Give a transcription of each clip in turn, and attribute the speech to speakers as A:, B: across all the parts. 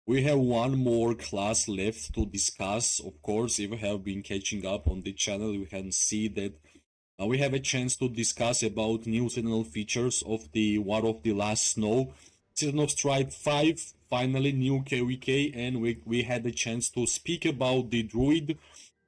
A: We have one more class left to discuss. Of course, if you have been catching up on the channel, you can see that we have a chance to discuss about new seasonal features of the War of the Last Snow. Season of Stripe 5, finally new KVK, and we had a chance to speak about the Druid.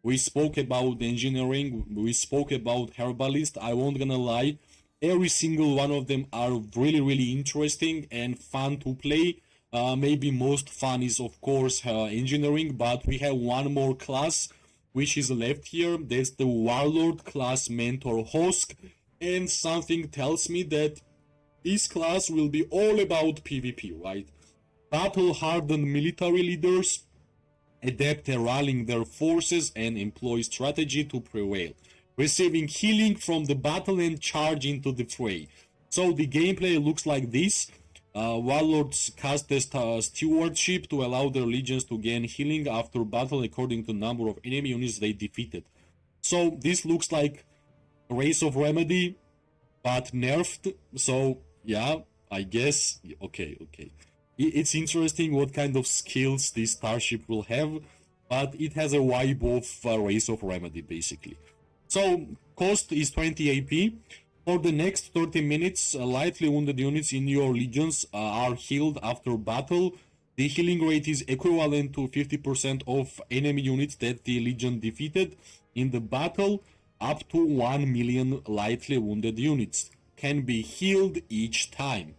A: We spoke about engineering, we spoke about Herbalist. I won't gonna lie, every single one of them are really interesting and fun to play. Maybe most fun is of course engineering, but we have one more class which is left here. That's the Warlord class mentor Hosk, and something tells me that this class will be all about PvP, right? Battle hardened military leaders adapt at rallying their forces and employ strategy to prevail, receiving healing from the battle and charge into the fray. So the gameplay looks like this. Warlords cast the Stewardship to allow their legions to gain healing after battle according to number of enemy units they defeated. So this looks like Race of Remedy, but nerfed. So yeah, I guess okay. It's interesting what kind of skills this starship will have, but it has a vibe of Race of Remedy basically. So cost is 20 AP. For the next 30 minutes, lightly wounded units in your legions are healed after battle. The healing rate is equivalent to 50% of enemy units that the legion defeated in the battle. Up to 1 million lightly wounded units can be healed each time.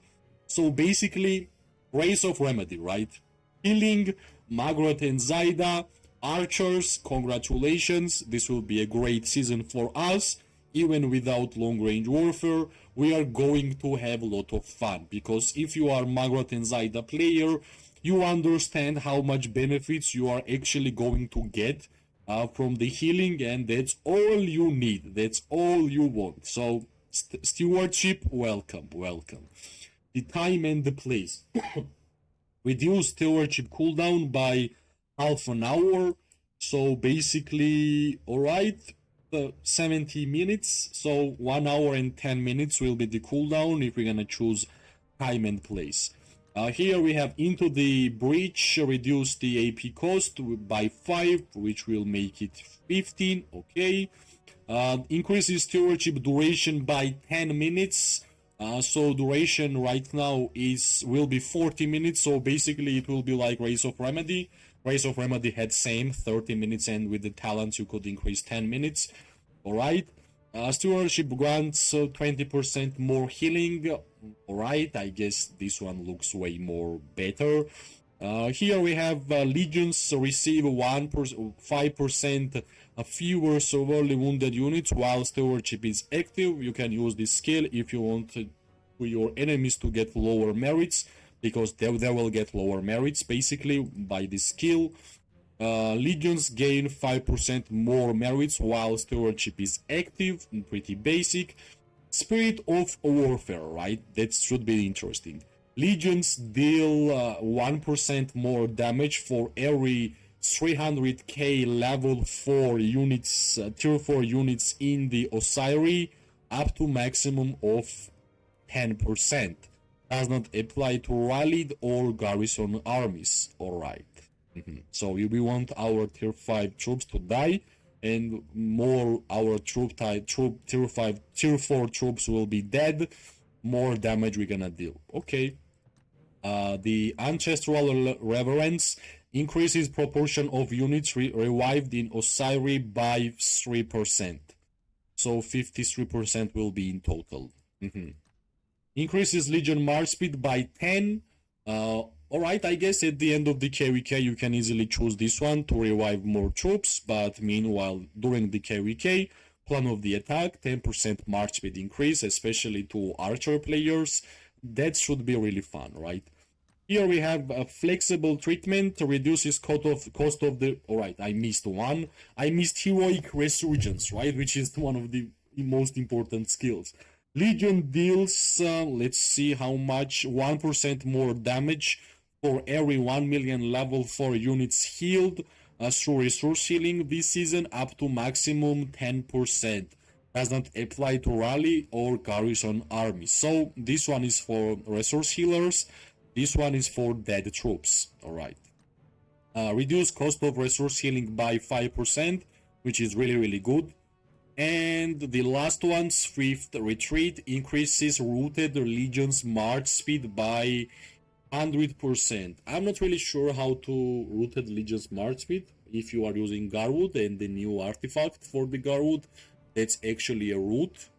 A: So basically, Race of Remedy, right? Healing, Margaret and Zaida, archers, congratulations. This will be a great season for us. Even without long-range warfare, we are going to have a lot of fun. Because if you are Margaret and Zaida player, you understand how much benefits you are actually going to get from the healing, and that's all you need. That's all you want. So, Stewardship, welcome. The time and the place. Reduce Stewardship cooldown by half an hour. So basically, alright, 70 minutes. So 1 hour and 10 minutes will be the cooldown if we're gonna choose time and place. Here we have Into the Breach, reduce the AP cost by 5, which will make it 15. Okay. Increases Stewardship duration by 10 minutes. So duration right now will be 40 minutes. So basically it will be like Race of Remedy. Race of Remedy had same 30 minutes, and with the talents you could increase 10 minutes. Alright. Stewardship grants 20% more healing. Alright, I guess this one looks way more better. Here we have legions receive 5% fewer severely wounded units while Stewardship is active. You can use this skill if you want your enemies to get lower merits, because they will get lower merits basically by this skill. Legions gain 5% more merits while Stewardship is active, pretty basic. Spirit of Warfare, right? That should be interesting. Legions deal 1% more damage for every 300k level 4 units, tier 4 units in the Osiri, up to maximum of 10%. Does not apply to rallied or garrison armies. Alright. So we want our tier 5 troops to die, and more our tier 4 troops will be dead, more damage we're gonna deal. Okay. The Ancestral Reverence increases proportion of units revived in Osiri by 3%. So 53% will be in total. Increases Legion March Speed by 10. Alright, I guess at the end of the KVK you can easily choose this one to revive more troops, but meanwhile during the KVK, plan of the attack, 10% March Speed increase, especially to archer players. That should be really fun, right? Here we have a flexible treatment, reduces cost of the... Alright, I missed one. I missed Heroic Resurgence, right? Which is one of the most important skills. Legion deals, let's see how much, 1% more damage for every 1 million level 4 units healed through resource healing this season, up to maximum 10%. Does not apply to rally or garrison armies. So this one is for resource healers. This one is for dead troops. All right. Reduce cost of resource healing by 5%, which is really good. And the last one, Swift Retreat, increases Rooted Legion's march speed by 100%. I'm not really sure how to Rooted Legion's march speed. If you are using Garwood and the new artifact for the Garwood, that's actually a root.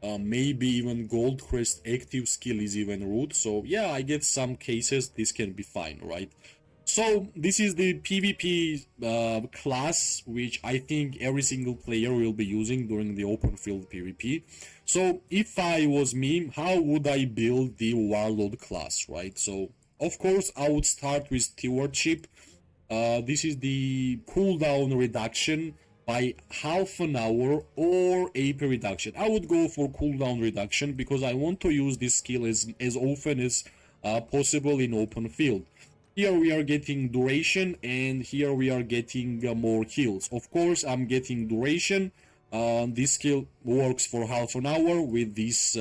A: Maybe even Goldcrest active skill is even root. So yeah, I get some cases this can be fine, right? So this is the PvP class, which I think every single player will be using during the open field PvP. So if I was me, how would I build the Warlord class, right? So of course I would start with Stewardship. This is the cooldown reduction by half an hour or AP reduction. I would go for cooldown reduction because I want to use this skill as often as possible in open field. Here we are getting duration, and here we are getting more heals. Of course, I'm getting duration. This skill works for half an hour. With this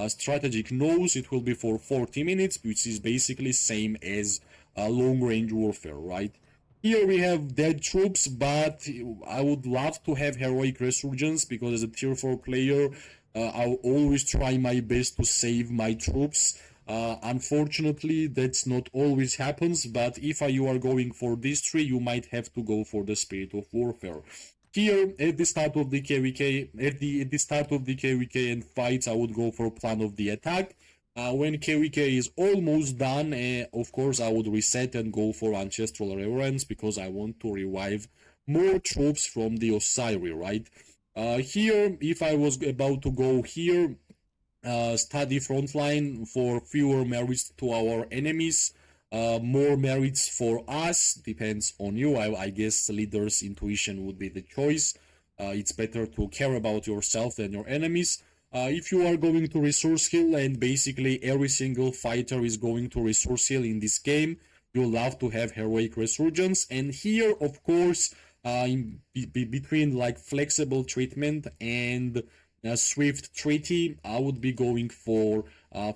A: strategic nose, it will be for 40 minutes, which is basically same as long-range warfare, right? Here we have dead troops, but I would love to have heroic resurgence because as a tier 4 player, I'll always try my best to save my troops. Unfortunately, that's not always happens, but if you are going for this tree, you might have to go for the Spirit of Warfare. Here, at the start of the KVK, at the start of the KVK and fights, I would go for Plan of the Attack. When KVK is almost done, of course, I would reset and go for Ancestral Reverence because I want to revive more troops from the Osiri, right? Here, if I was about to go here, study frontline for fewer merits to our enemies, more merits for us, depends on you. I guess leader's intuition would be the choice. It's better to care about yourself than your enemies. If you are going to resource heal, and basically every single fighter is going to resource heal in this game, you'll love to have heroic resurgence. And here, of course, between like flexible treatment and Swift treaty, I would be going for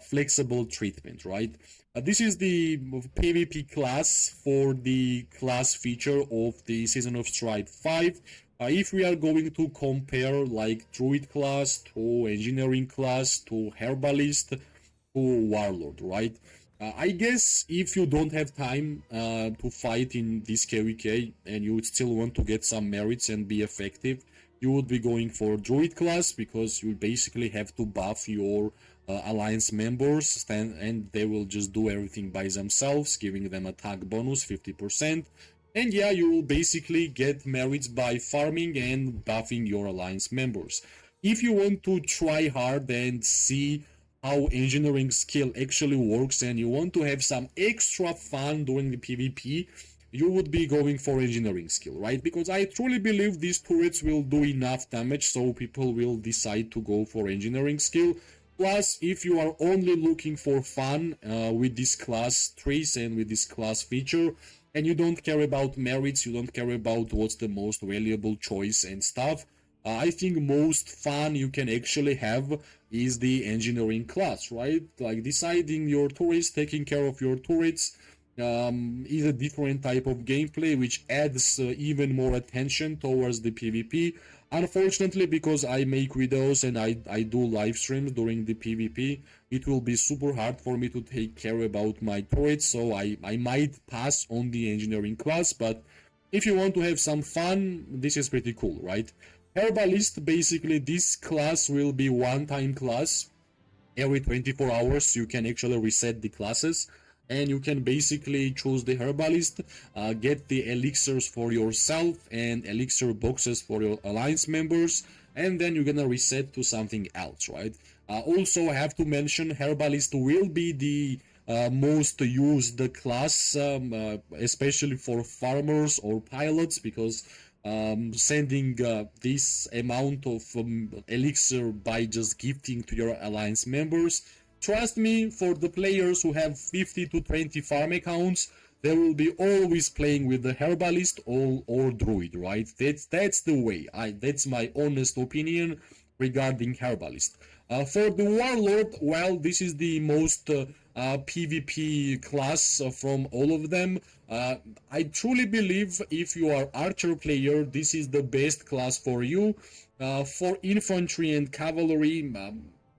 A: flexible treatment, right? This is the PvP class for the class feature of the Season of Stride 5. If we are going to compare like Druid class to Engineering class to Herbalist to Warlord, right? I guess if you don't have time to fight in this KVK and you still want to get some merits and be effective, you would be going for Druid class because you basically have to buff your alliance members and they will just do everything by themselves, giving them attack bonus 50%. And yeah, you will basically get merits by farming and buffing your alliance members. If you want to try hard and see how engineering skill actually works and you want to have some extra fun during the PvP, you would be going for engineering skill, right? Because I truly believe these turrets will do enough damage so people will decide to go for engineering skill. Plus, if you are only looking for fun with this class trees and with this class feature, and you don't care about merits, you don't care about what's the most valuable choice and stuff, I think most fun you can actually have is the engineering class, right? Like deciding your turrets, taking care of your turrets, is a different type of gameplay which adds even more attention towards the PvP. Unfortunately, because I make videos and I do live streams during the PvP, it will be super hard for me to take care about my turrets, so I might pass on the engineering class, but if you want to have some fun, this is pretty cool, right? Herbalist, basically this class will be one-time class. Every 24 hours you can actually reset the classes and you can basically choose the Herbalist, get the elixirs for yourself and elixir boxes for your alliance members, and then you're gonna reset to something else, right? Also, I have to mention Herbalist will be the most used class, especially for farmers or pilots, because sending this amount of elixir by just gifting to your alliance members, trust me, for the players who have 50 to 20 farm accounts, they will be always playing with the Herbalist or Druid, right? That's the way. That's my honest opinion regarding Herbalist. For the Warlord, well, this is the most PvP class from all of them. I truly believe if you are archer player, this is the best class for you. For infantry and cavalry,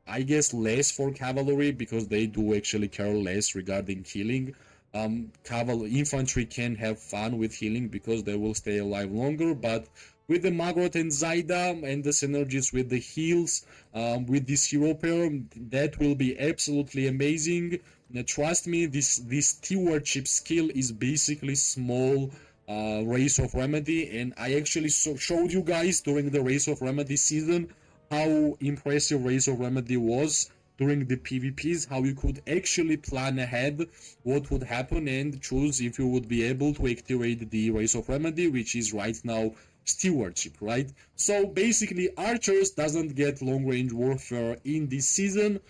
A: I guess less for cavalry because they do actually care less regarding healing. Infantry can have fun with healing because they will stay alive longer, but with the Maggot and Zaida and the synergies with the heals, with this hero pair, that will be absolutely amazing. Now, trust me, this stewardship skill is basically small Race of Ramady, and I actually showed you guys during the Race of Ramady season how impressive Race of Ramady was during the PvPs, how you could actually plan ahead what would happen and choose if you would be able to activate the Race of Ramady, which is right now Stewardship, right? So basically, archers doesn't get long range warfare in this season,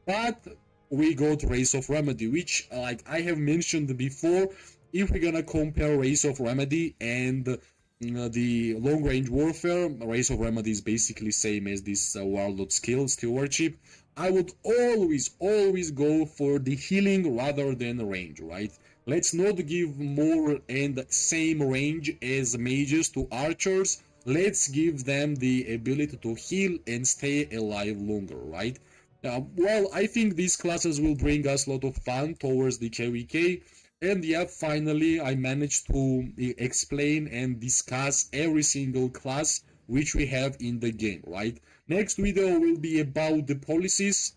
A: but we got Race of Ramady, which, like I have mentioned before, if we're gonna compare Race of Ramady and the long range warfare, Race of Ramady is basically same as this Warlord skill, Stewardship. I would always go for the healing rather than range, right? Let's not give more and same range as mages to archers. Let's give them the ability to heal and stay alive longer, right? Well, I think these classes will bring us a lot of fun towards the KVK. And yeah, finally, I managed to explain and discuss every single class which we have in the game, right? Next video will be about the policies,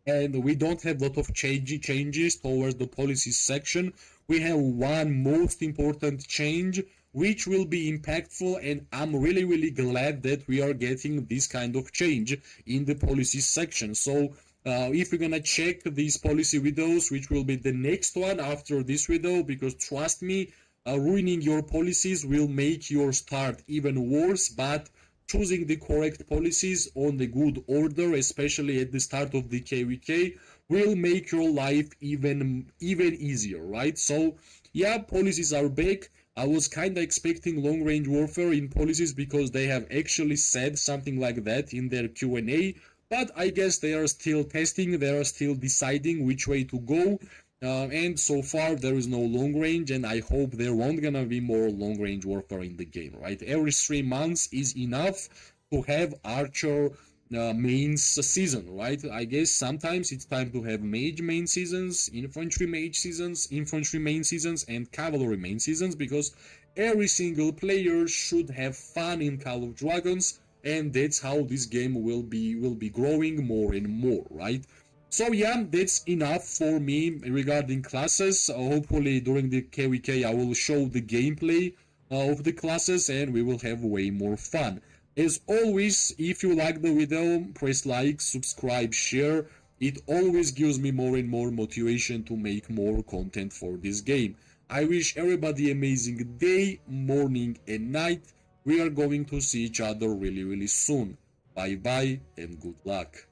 A: and we don't have a lot of changes towards the policies section. We have one most important change which will be impactful, and I'm really glad that we are getting this kind of change in the policies section. So if we're gonna check these policy videos, which will be the next one after this video, because trust me, ruining your policies will make your start even worse, but choosing the correct policies on the good order, especially at the start of the KVK, will make your life even easier, right? So yeah, policies are back. I was kinda expecting long range warfare in policies because they have actually said something like that in their Q&A, but I guess they are still testing, they are still deciding which way to go. And so far there is no long range, and I hope there won't gonna be more long range warfare in the game, right? Every 3 months is enough to have archer mains season, right? I guess sometimes it's time to have mage main seasons, infantry mage seasons, infantry main seasons, and cavalry main seasons, because every single player should have fun in Call of Dragons, and that's how this game will be growing more and more, right? So yeah, that's enough for me regarding classes. Hopefully during the KVK I will show the gameplay of the classes and we will have way more fun. As always, if you like the video, press like, subscribe, share. It always gives me more and more motivation to make more content for this game. I wish everybody amazing day, morning and night. We are going to see each other really soon. Bye bye and good luck.